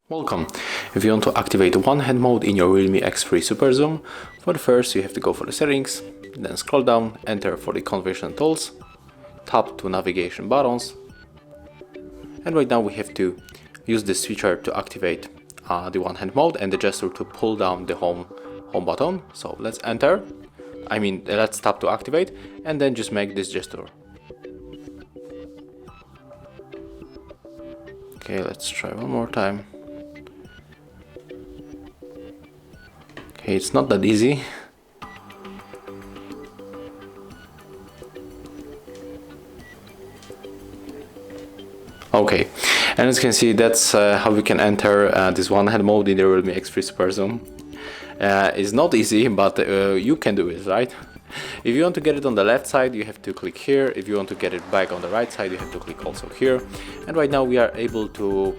Welcome. If you want to activate one-hand mode in your REALME X3 SuperZoom, for the first you have to go for the settings, then scroll down, enter for the configuration tools, tap to navigation buttons, and right now we have to use the switcher to activate the one-hand mode and the gesture to pull down the home button. So let's enter, let's tap to activate and then just make this gesture. Okay, let's try one more time. Okay, it's not that easy. Okay, and as you can see, that's how we can enter this one-hand mode in the REALME X3 SuperZoom. It's not easy, but you can do it, right? If you want to get it on the left side, you have to click here. If you want to get it back on the right side, you have to click also here. And right now we are able to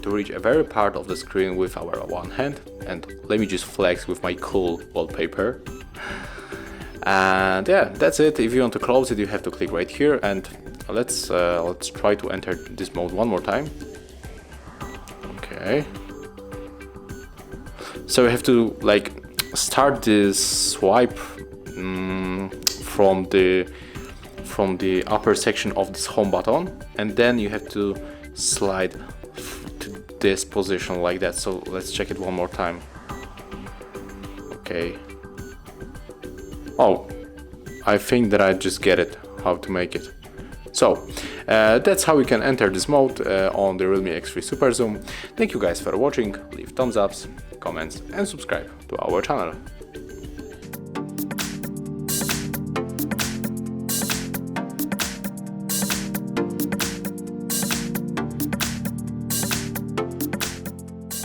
reach a very part of the screen with our one hand. And let me just flex with my cool wallpaper. And yeah, that's it. If you want to close it, you have to click right here. And let's try to enter this mode one more time. Okay. So we have to start this swipe from the upper section of this home button, and then you have to slide to this position like that. So let's check it one more time. Okay. Oh, I think that I just get it, how to make it. So that's how we can enter this mode on the REALME X3 SuperZoom. Thank you guys for watching. Leave thumbs ups, comments and subscribe to our channel.